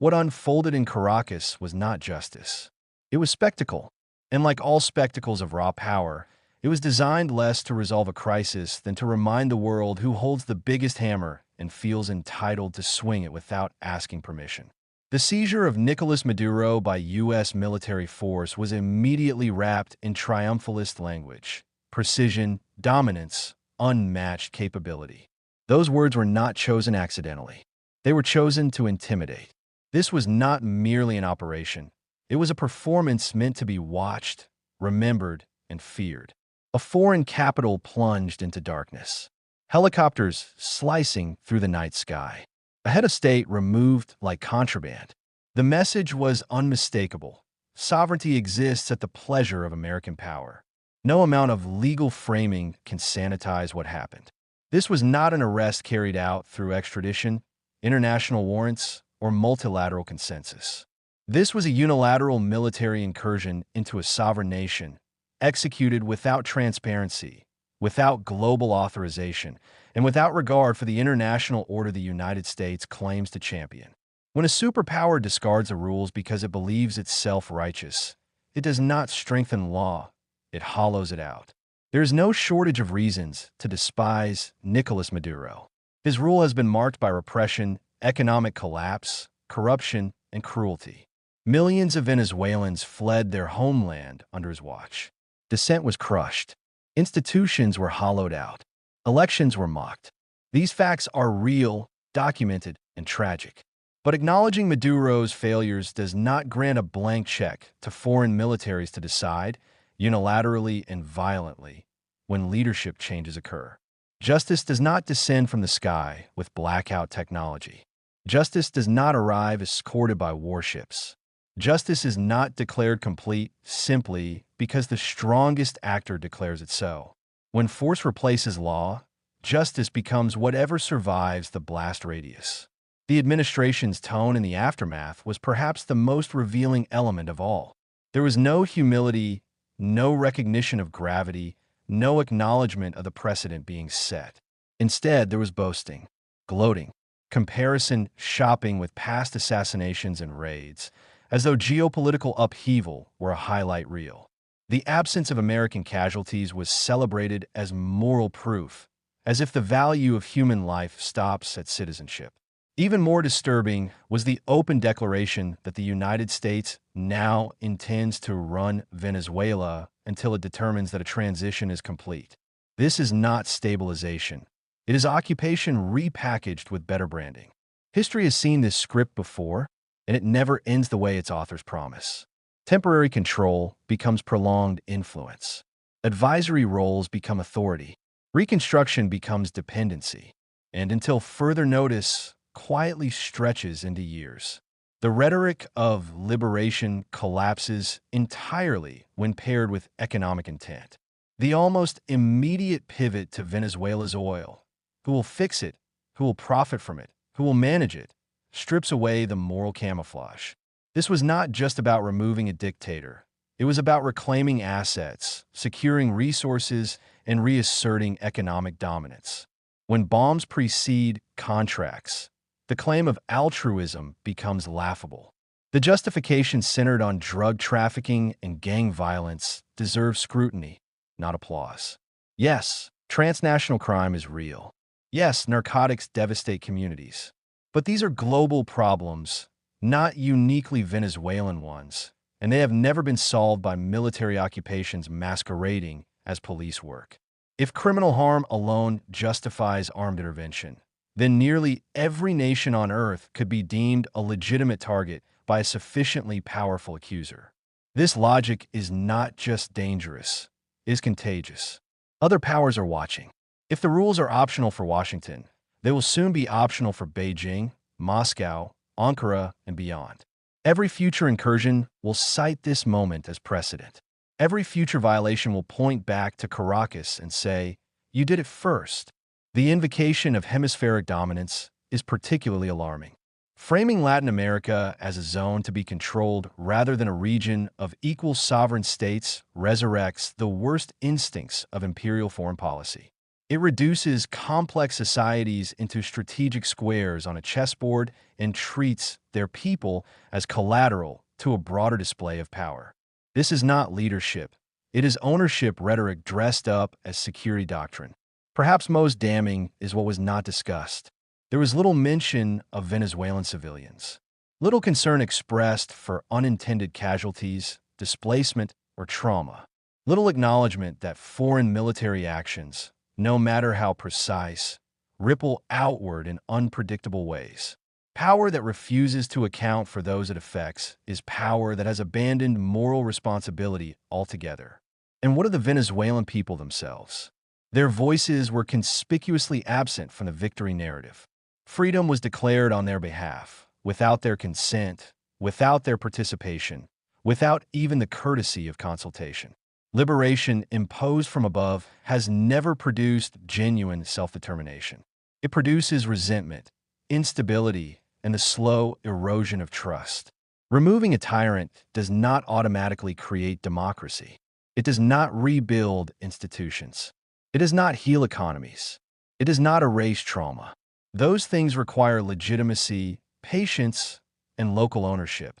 What unfolded in Caracas was not justice. It was spectacle. And like all spectacles of raw power, it was designed less to resolve a crisis than to remind the world who holds the biggest hammer and feels entitled to swing it without asking permission. The seizure of Nicolas Maduro by U.S. military force was immediately wrapped in triumphalist language: precision, dominance, unmatched capability. Those words were not chosen accidentally. They were chosen to intimidate. This was not merely an operation. It was a performance meant to be watched, remembered, and feared. A foreign capital plunged into darkness. Helicopters slicing through the night sky. A head of state removed like contraband. The message was unmistakable. Sovereignty exists at the pleasure of American power. No amount of legal framing can sanitize what happened. This was not an arrest carried out through extradition, international warrants, or multilateral consensus. This was a unilateral military incursion into a sovereign nation, executed without transparency, without global authorization, and without regard for the international order the United States claims to champion. When a superpower discards the rules because it believes it's self-righteous, it does not strengthen law, it hollows it out. There is no shortage of reasons to despise Nicolas Maduro. His rule has been marked by repression, economic collapse, corruption, and cruelty. Millions of Venezuelans fled their homeland under his watch. Dissent was crushed. Institutions were hollowed out. Elections were mocked. These facts are real, documented, and tragic. But acknowledging Maduro's failures does not grant a blank check to foreign militaries to decide, unilaterally and violently, when leadership changes occur. Justice does not descend from the sky with blackout technology. Justice does not arrive escorted by warships. Justice is not declared complete simply because the strongest actor declares it so. When force replaces law, justice becomes whatever survives the blast radius. The administration's tone in the aftermath was perhaps the most revealing element of all. There was no humility, no recognition of gravity, no acknowledgement of the precedent being set. Instead, there was boasting, gloating, comparison shopping with past assassinations and raids, as though geopolitical upheaval were a highlight reel. The absence of American casualties was celebrated as moral proof, as if the value of human life stops at citizenship. Even more disturbing was the open declaration that the United States now intends to run Venezuela until it determines that a transition is complete. This is not stabilization. It is occupation repackaged with better branding. History has seen this script before, and it never ends the way its authors promise. Temporary control becomes prolonged influence. Advisory roles become authority. Reconstruction becomes dependency. And until further notice, quietly stretches into years. The rhetoric of liberation collapses entirely when paired with economic intent. The almost immediate pivot to Venezuela's oil, who will fix it, who will profit from it, who will manage it, strips away the moral camouflage. This was not just about removing a dictator. It was about reclaiming assets, securing resources, and reasserting economic dominance. When bombs precede contracts, the claim of altruism becomes laughable. The justification centered on drug trafficking and gang violence deserves scrutiny, not applause. Yes, transnational crime is real. Yes, narcotics devastate communities. But these are global problems, not uniquely Venezuelan ones, and they have never been solved by military occupations masquerading as police work. If criminal harm alone justifies armed intervention, then nearly every nation on Earth could be deemed a legitimate target by a sufficiently powerful accuser. This logic is not just dangerous, it is contagious. Other powers are watching. If the rules are optional for Washington, they will soon be optional for Beijing, Moscow, Ankara, and beyond. Every future incursion will cite this moment as precedent. Every future violation will point back to Caracas and say, "You did it first." The invocation of hemispheric dominance is particularly alarming. Framing Latin America as a zone to be controlled rather than a region of equal sovereign states resurrects the worst instincts of imperial foreign policy. It reduces complex societies into strategic squares on a chessboard and treats their people as collateral to a broader display of power. This is not leadership. It is ownership rhetoric dressed up as security doctrine. Perhaps most damning is what was not discussed. There was little mention of Venezuelan civilians. Little concern expressed for unintended casualties, displacement, or trauma. Little acknowledgement that foreign military actions, no matter how precise, ripple outward in unpredictable ways. Power that refuses to account for those it affects is power that has abandoned moral responsibility altogether. And what of the Venezuelan people themselves? Their voices were conspicuously absent from the victory narrative. Freedom was declared on their behalf, without their consent, without their participation, without even the courtesy of consultation. Liberation imposed from above has never produced genuine self-determination. It produces resentment, instability, and the slow erosion of trust. Removing a tyrant does not automatically create democracy. It does not rebuild institutions. It does not heal economies. It does not erase trauma. Those things require legitimacy, patience, and local ownership,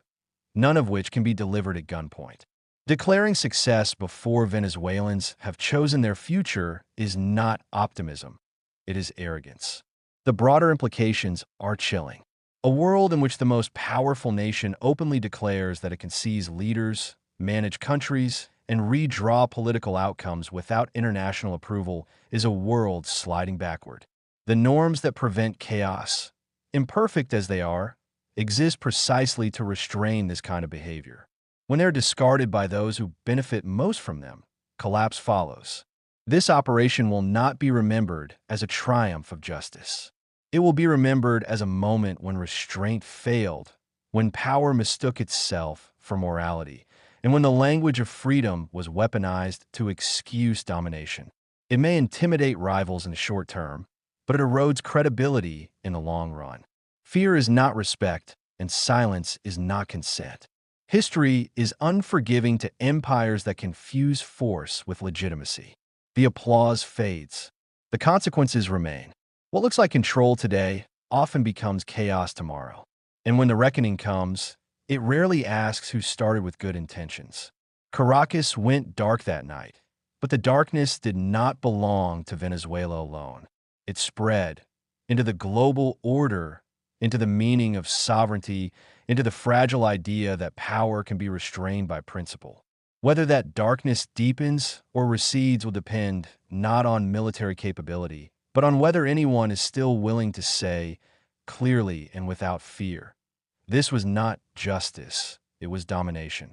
none of which can be delivered at gunpoint. Declaring success before Venezuelans have chosen their future is not optimism. It is arrogance. The broader implications are chilling. A world in which the most powerful nation openly declares that it can seize leaders, manage countries, and redraw political outcomes without international approval is a world sliding backward. The norms that prevent chaos, imperfect as they are, exist precisely to restrain this kind of behavior. When they're discarded by those who benefit most from them, collapse follows. This operation will not be remembered as a triumph of justice. It will be remembered as a moment when restraint failed, when power mistook itself for morality, and when the language of freedom was weaponized to excuse domination. It may intimidate rivals in the short term, but it erodes credibility in the long run. Fear is not respect, and silence is not consent. History is unforgiving to empires that confuse force with legitimacy. The applause fades. The consequences remain. What looks like control today often becomes chaos tomorrow. And when the reckoning comes, it rarely asks who started with good intentions. Caracas went dark that night, but the darkness did not belong to Venezuela alone. It spread into the global order, into the meaning of sovereignty, into the fragile idea that power can be restrained by principle. Whether that darkness deepens or recedes will depend not on military capability, but on whether anyone is still willing to say, clearly and without fear, this was not justice, it was domination.